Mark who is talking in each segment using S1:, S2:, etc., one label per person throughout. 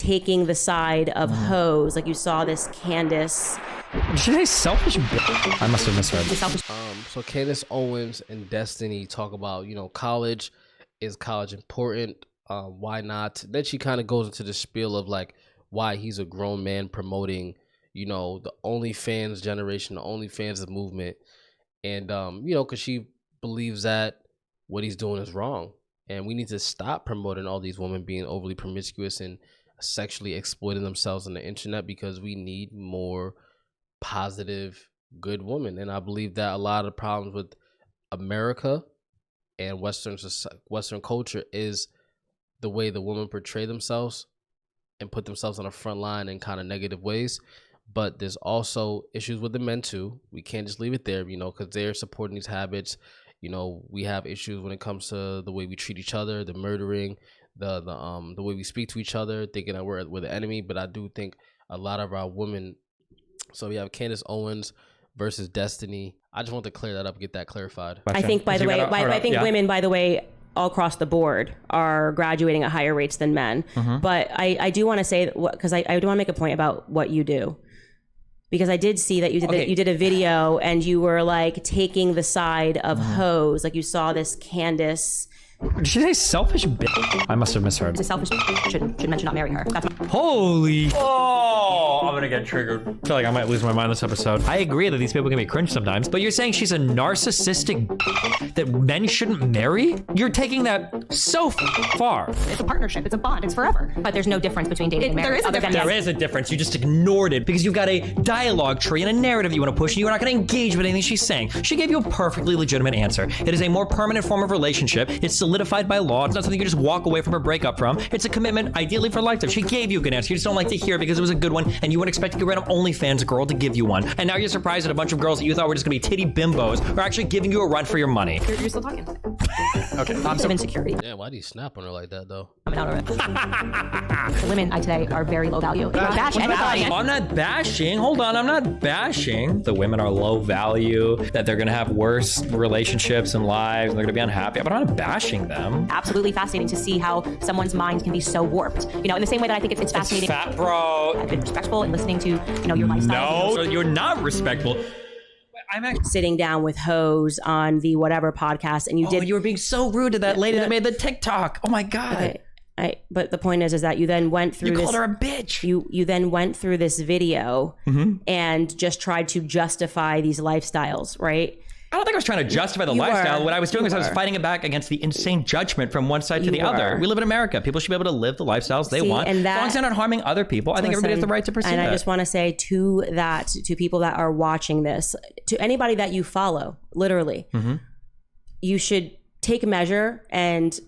S1: taking the side of hoes. Like you saw this Candace.
S2: Did she say selfish? I must have misheard.
S3: So Candace Owens and Destiny talk about, you know, college. Is college important? Why not? Then she kind of goes into the spiel of like why he's a grown man promoting, you know, the OnlyFans generation, the OnlyFans movement. And, you know, because she believes that what he's doing is wrong. And we need to stop promoting all these women being overly promiscuous and sexually exploiting themselves on the internet, because we need more positive, good women. And I believe that a lot of the problems with America and Western culture is the way the women portray themselves and put themselves on the front line in kind of negative ways. But there's also issues with the men too. We can't just leave it there, you know, because they're supporting these habits. You know, we have issues when it comes to the way we treat each other, the murdering, the way we speak to each other, thinking that we're the enemy. But I do think a lot of our women. So we have Candace Owens versus Destiny. I just want to clear that up, get that clarified.
S1: I think, by the way, I think women, by the way, all across the board are graduating at higher rates than men. But I do want to say, because I do want to make a point about what you do. Because I did see that you did a video and you were like taking the side of hoes. Like you saw this Candace.
S2: Did she say selfish? I must have misheard.
S1: It's a selfish should mention not marrying her.
S2: Holy! Oh, I'm gonna get triggered. I feel like I might lose my mind this episode. I agree that these people can be cringe sometimes, but you're saying she's a narcissistic that men shouldn't marry? You're taking that so far.
S4: It's a partnership. It's a bond. It's forever.
S1: But there's no difference between dating and marriage.
S2: There is a difference. You just ignored it because you've got a dialogue tree and a narrative you want to push, and you're not going to engage with anything she's saying. She gave you a perfectly legitimate answer. It is a more permanent form of relationship. It's solidified by law. It's not something you just walk away from or break up from. It's a commitment, ideally for lifetime. She gave you a good answer. You just don't like to hear it because it was a good one, and you wouldn't expect a random OnlyFans girl to give you one. And now you're surprised that a bunch of girls that you thought were just going to be titty bimbos are actually giving you a run for your money.
S4: You're still talking.
S2: Okay.
S1: Some insecurity.
S3: Yeah, why do you snap on her like that though?
S4: I'm out of it. The women today are very low value. Bash anybody.
S2: I'm not bashing. Hold on. I'm not bashing. The women are low value, that they're going to have worse relationships and lives, and they're going to be unhappy. But I'm not bashing them.
S4: Absolutely fascinating to see how someone's mind can be so warped. You know, in the same way that I think it's fascinating.
S2: Fat bro.
S4: I've been respectful in listening to, you know, your lifestyle.
S2: No, you're not respectful. I'm actually
S1: Sitting down with hoes on the whatever podcast, and
S2: you were being so rude to that lady that made the TikTok. Oh my god.
S1: Okay. But the point is that you then went through
S2: called her a bitch.
S1: You then went through this video and just tried to justify these lifestyles, right?
S2: I don't think I was trying to justify the lifestyle. What I was doing was I was fighting it back against the insane judgment from one side to the other. We live in America. People should be able to live the lifestyles they want.
S1: And
S2: as long as they're not harming other people, I think everybody has the right to pursue that.
S1: And I just want to say to people that are watching this, to anybody that you follow, literally, you should take a measure and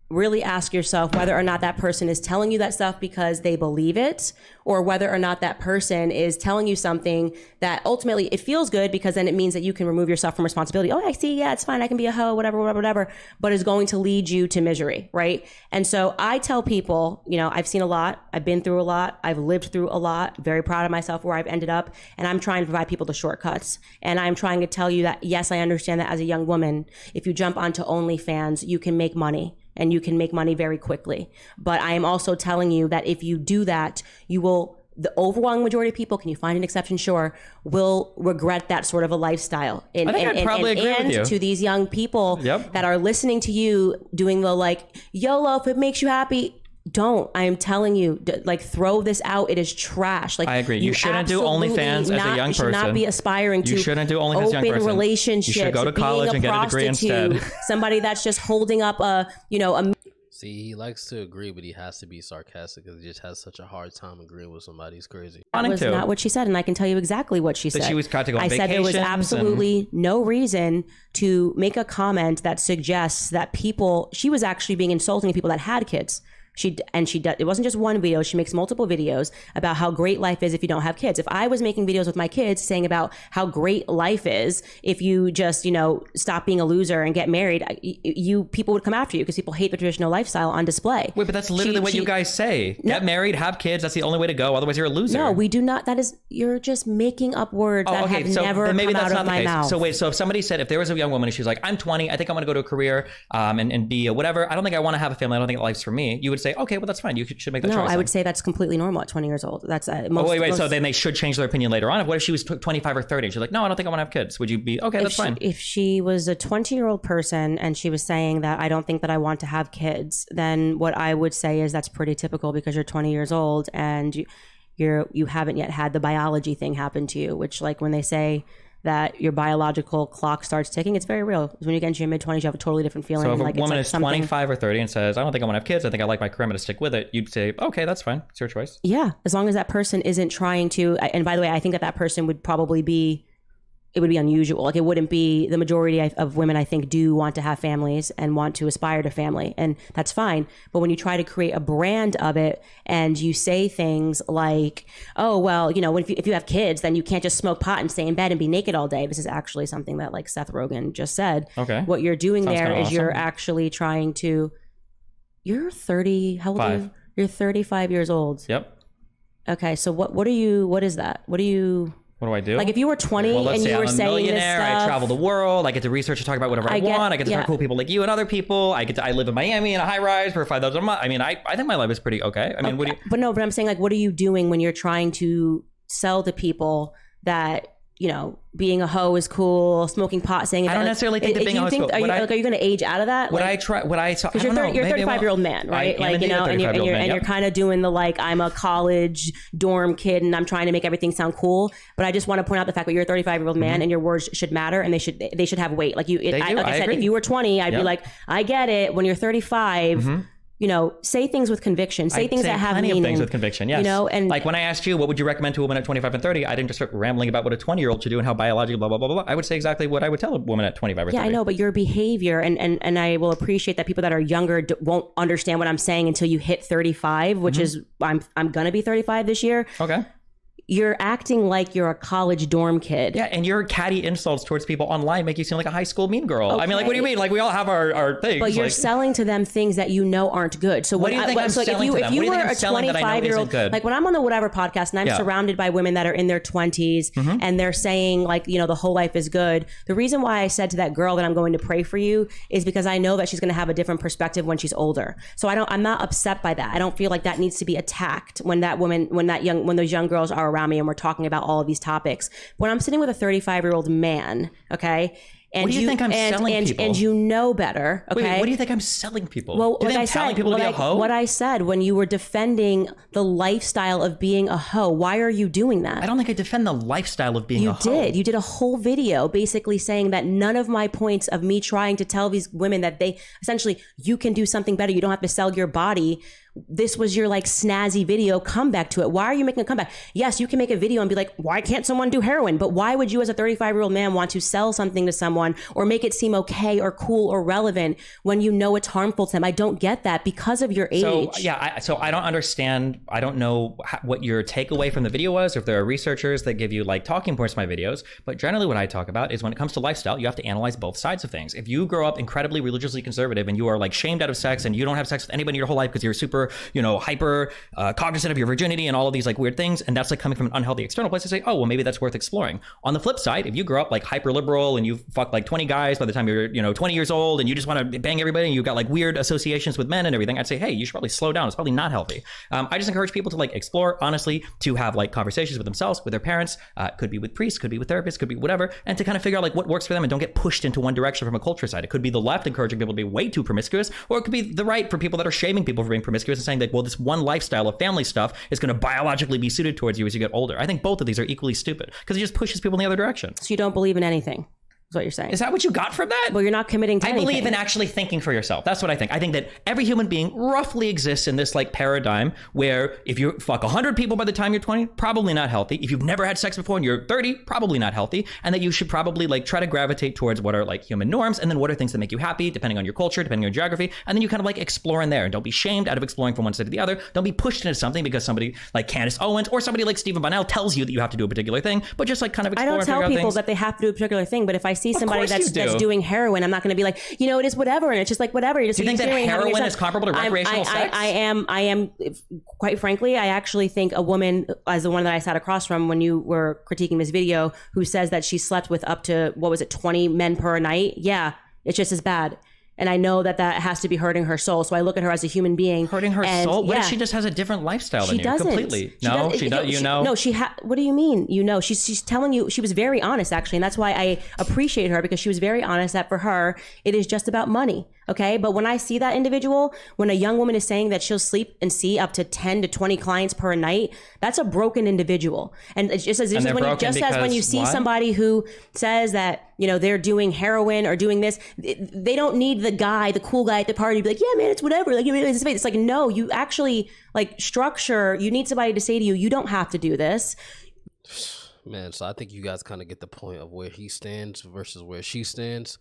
S1: really ask yourself whether or not that person is telling you that stuff because they believe it, or whether or not that person is telling you something that ultimately it feels good because then it means that you can remove yourself from responsibility. Oh, I see. Yeah, it's fine. I can be a hoe, whatever, but is going to lead you to misery. Right. And so I tell people, you know, I've seen a lot. I've been through a lot. I've lived through a lot. Very proud of myself where I've ended up. And I'm trying to provide people the shortcuts. And I'm trying to tell you that, yes, I understand that as a young woman, if you jump onto OnlyFans, you can make money. And you can make money very quickly. But I am also telling you that if you do that, you will, the overwhelming majority of people, can you find an exception? Sure, will regret that sort of a lifestyle. And,
S2: I think I'd probably agree with you.
S1: And to these young people that are listening to you doing the like, YOLO, if it makes you happy, don't. I am telling you, like, throw this out. It is trash. Like,
S2: I agree. You shouldn't do OnlyFans as a young person.
S1: You should not be aspiring to
S2: you shouldn't do OnlyFans as a young person.
S1: Relationships.
S2: You should go to college and get a degree instead.
S1: Somebody that's just holding up a.
S3: See, he likes to agree, but he has to be sarcastic because he just has such a hard time agreeing with somebody. He's crazy.
S1: That was not what she said, and I can tell you exactly what she said.
S2: She was trying to go on
S1: I said there was absolutely no reason to make a comment that suggests that people. She was actually being insulting to people that had kids. It wasn't just one video. She makes multiple videos about how great life is if you don't have kids. If I was making videos with my kids saying about how great life is if you just, stop being a loser and get married, people would come after you because people hate the traditional lifestyle on display.
S2: Wait, but that's literally what you guys say. Get married, have kids. That's the only way to go. Otherwise, you're a loser.
S1: No, we do not. You're just making up words that have never come out of my mouth.
S2: So wait, so if somebody said, if there was a young woman and she's like, I'm 20, I think I want to go to a career and be a whatever. I don't think I want to have a family. I don't think life's for me. You would say, say, okay, well, that's fine. You should make that choice.
S1: No, I
S2: then.
S1: would say that's completely normal at 20 years old. That's
S2: wait. So then they should change their opinion later on. What if she was 25 or 30 and she's like, no, I don't think I want to have kids? Would you be, okay, that's fine.
S1: If she was a 20-year-old person and she was saying that I don't think that I want to have kids, then what I would say is that's pretty typical because you're 20 years old and you haven't yet had the biology thing happen to you, which like when they say that your biological clock starts ticking, it's very real. When you get into your mid-20s, you have a totally different feeling.
S2: So if
S1: like
S2: a woman
S1: it's
S2: is 25 or 30 and says, I don't think I want to have kids, I think I like my career, I'm going to stick with it, you'd say, okay, that's fine. It's your choice.
S1: Yeah, as long as that person isn't trying to, and by the way, I think that person would probably be, it would be unusual. Like it wouldn't be, the majority of women I think do want to have families and want to aspire to family, and that's fine. But when you try to create a brand of it and you say things like, oh, well, if you have kids, then you can't just smoke pot and stay in bed and be naked all day. This is actually something that like Seth Rogen just said.
S2: Okay.
S1: What you're doing
S2: Sounds
S1: there is
S2: awesome.
S1: you're actually trying to, you're 30, how old are you? You're 35 years old.
S2: Yep.
S1: Okay. So what is that? What do
S2: I do?
S1: Like if you were 20 and you were saying this stuff,
S2: I travel the world. I get to research and talk about whatever I want. I get to talk to cool people like you and other people. I live in Miami in a high rise for $5,000 a month. I mean, I think my life is pretty okay. I mean,
S1: but I'm saying like, what are you doing when you're trying to sell to people that, being a hoe is cool, smoking pot, saying
S2: I don't necessarily think that being a hoe is cool.
S1: Are you going to age out of that?
S2: You're a
S1: 35-year-old man, right?
S2: and
S1: you're kind of doing the like, I'm a college dorm kid and I'm trying to make everything sound cool. But I just want to point out the fact that you're a 35-year-old man and your words should matter and they should have weight. Like I said, if you were 20, I'd be like, I get it. When you're 35. Say things with conviction. Say things that have meaning.
S2: Plenty of things with conviction, yes.
S1: And
S2: like when I asked you, what would you recommend to a woman at 25 and 30? I didn't just start rambling about what a 20-year-old should do and how biologically blah, blah, blah, blah. I would say exactly what I would tell a woman at 25 or 30.
S1: Yeah, I know, but your behavior, and I will appreciate that people that are younger won't understand what I'm saying until you hit 35, which is, I'm going to be 35 this year.
S2: Okay.
S1: You're acting like you're a college dorm kid.
S2: Yeah, and your catty insults towards people online make you seem like a high school mean girl. Okay. I mean, like, what do you mean? Like, we all have our things.
S1: But you're selling to them things that aren't good. So
S2: what do you think I'm selling to them?
S1: If you were a 25-year-old, like when I'm on the whatever podcast and I'm surrounded by women that are in their 20s and they're saying like, the whole life is good. The reason why I said to that girl that I'm going to pray for you is because I know that she's going to have a different perspective when she's older. So I'm not upset by that. I don't feel like that needs to be attacked when those young girls are around me and we're talking about all of these topics. When I'm sitting with a 35-year-old man, okay, and
S2: what do you think I'm selling people?
S1: And you know better, okay?
S2: Wait, what do you think I'm selling people?
S1: Well,
S2: do you think I'm telling people to be a hoe?
S1: What I said when you were defending the lifestyle of being a hoe, why are you doing that?
S2: I don't think I defend the lifestyle of being a hoe.
S1: You did a whole video basically saying that none of my points of me trying to tell these women that they essentially, you can do something better. You don't have to sell your body. This was your like snazzy video comeback to it. Why are you making a comeback? Yes, you can make a video and be like, why can't someone do heroin? But why would you as a 35-year-old man want to sell something to someone or make it seem okay or cool or relevant when you know it's harmful to them? I don't get that because of your age.
S2: So I don't understand. I don't know what your takeaway from the video was, or if there are researchers that give you like talking points to my videos. But generally what I talk about is when it comes to lifestyle, you have to analyze both sides of things. If you grow up incredibly religiously conservative and you are like shamed out of sex and you don't have sex with anybody your whole life because you're super hyper cognizant of your virginity and all of these like weird things, and that's like coming from an unhealthy external place, to say, oh, well, maybe that's worth exploring. On the flip side, if you grow up like hyper liberal and you fuck like 20 guys by the time you're 20 years old and you just want to bang everybody and you've got like weird associations with men and everything, I'd say, hey, you should probably slow down. It's probably not healthy. I just encourage people to like explore honestly, to have like conversations with themselves, with their parents, could be with priests, could be with therapists, could be whatever, and to kind of figure out like what works for them and don't get pushed into one direction from a culture side. It could be the left encouraging people to be way too promiscuous, or it could be the right for people that are shaming people for being promiscuous and saying that, well, this one lifestyle of family stuff is going to biologically be suited towards you as you get older. I think both of these are equally stupid because it just pushes people in the other direction.
S1: So you don't believe in anything, is what you're saying.
S2: Is that what you got from that?
S1: Well, you're not committing to anything.
S2: I believe in actually thinking for yourself. That's what I think. I think that every human being roughly exists in this like paradigm where if you fuck 100 people by the time you're 20, probably not healthy. If you've never had sex before and you're 30, probably not healthy. And that you should probably like try to gravitate towards what are like human norms, and then what are things that make you happy depending on your culture, depending on your geography. And then you kind of like explore in there, and don't be shamed out of exploring from one side to the other. Don't be pushed into something because somebody like Candace Owens or somebody like Stephen Bunnell tells you that you have to do a particular thing, but just like kind of explore.
S1: I don't tell people
S2: things.
S1: that they have to do a particular thing, but if I see somebody that's doing heroin, I'm not going to be like, it is whatever, and it's just like whatever. You're just,
S2: do you think that heroin is comparable to recreational sex?
S1: I am. Quite frankly, I actually think a woman, as the one that I sat across from when you were critiquing this video, who says that she slept with up to 20 men per night. Yeah, it's just as bad. And I know that that has to be hurting her soul. So I look at her as a human being.
S2: Hurting her soul? What if she just has a different lifestyle than
S1: She
S2: you?
S1: doesn't.
S2: Completely. No, she does. You know?
S1: No, what do you mean? You know, she's telling you, she was very honest actually. And that's why I appreciate her, because she was very honest that for her, it is just about money. Okay. But when I see that individual, when a young woman is saying that she'll sleep and see up to 10 to 20 clients per night, that's a broken individual. And it's just as when you see somebody who says that, you know, they're doing heroin or doing this, they don't need the cool guy at the party to be like, yeah, man, it's whatever. Like, it's like, no, you actually like structure. You need somebody to say to you, you don't have to do this.
S3: Man, so I think you guys kind of get the point of where he stands versus where she stands.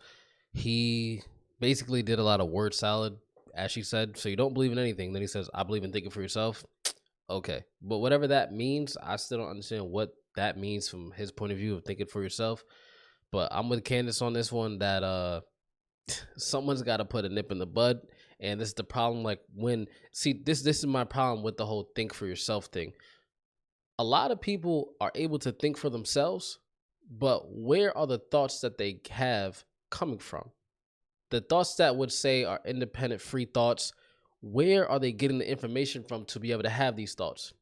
S3: He basically did a lot of word salad, as she said. So you don't believe in anything. Then he says, I believe in thinking for yourself. Okay. But whatever that means, I still don't understand what that means from his point of view of thinking for yourself. But I'm with Candace on this one that someone's got to put a nip in the bud. And this is the problem. Like this is my problem with the whole think for yourself thing. A lot of people are able to think for themselves, but where are the thoughts that they have coming from? The thoughts that would say are independent, free thoughts, where are they getting the information from to be able to have these thoughts?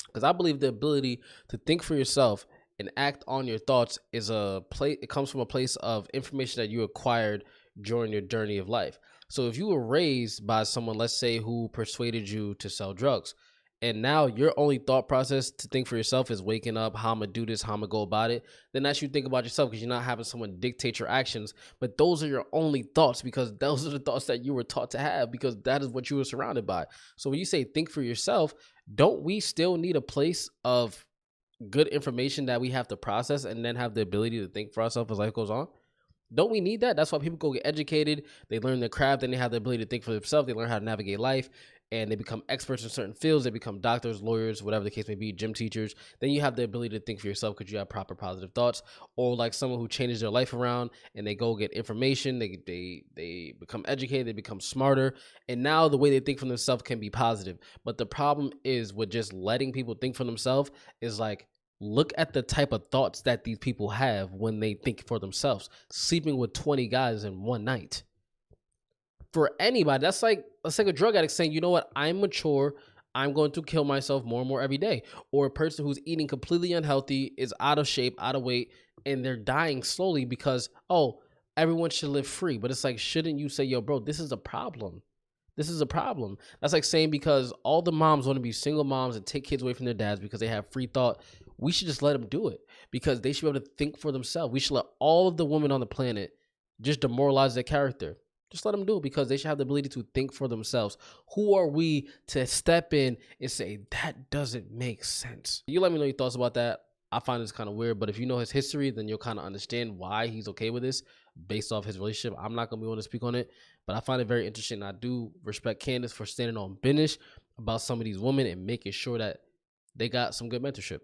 S3: Because I believe the ability to think for yourself and act on your thoughts is it comes from a place of information that you acquired during your journey of life. So if you were raised by someone, let's say, who persuaded you to sell drugs, and now your only thought process to think for yourself is waking up, how I'm going to do this, how I'm going to go about it, then that's you think about yourself, because you're not having someone dictate your actions. But those are your only thoughts, because those are the thoughts that you were taught to have, because that is what you were surrounded by. So when you say think for yourself, don't we still need a place of good information that we have to process and then have the ability to think for ourselves as life goes on? Don't we need that? That's why people go get educated. They learn their craft, and they have the ability to think for themselves. They learn how to navigate life, and they become experts in certain fields. They become doctors, lawyers, whatever the case may be, gym teachers. Then you have the ability to think for yourself because you have proper positive thoughts. Or like someone who changes their life around and they go get information. They become educated. They become smarter. And now the way they think for themselves can be positive. But the problem is with just letting people think for themselves is like, look at the type of thoughts that these people have when they think for themselves. Sleeping with 20 guys in one night. For anybody, that's like a drug addict saying, you know what, I'm mature, I'm going to kill myself more and more every day. Or a person who's eating completely unhealthy, is out of shape, out of weight, and they're dying slowly because, oh, everyone should live free. But it's like, shouldn't you say, yo, bro, this is a problem. This is a problem. That's like saying because all the moms want to be single moms and take kids away from their dads because they have free thought, we should just let them do it because they should be able to think for themselves. We should let all of the women on the planet just demoralize their character. Just let them do it because they should have the ability to think for themselves. Who are we to step in and say, that doesn't make sense? You let me know your thoughts about that. I find this kind of weird, but if you know his history, then you'll kind of understand why he's okay with this based off his relationship. I'm not going to be able to speak on it, but I find it very interesting. I do respect Candace for standing on business about some of these women and making sure that they got some good mentorship.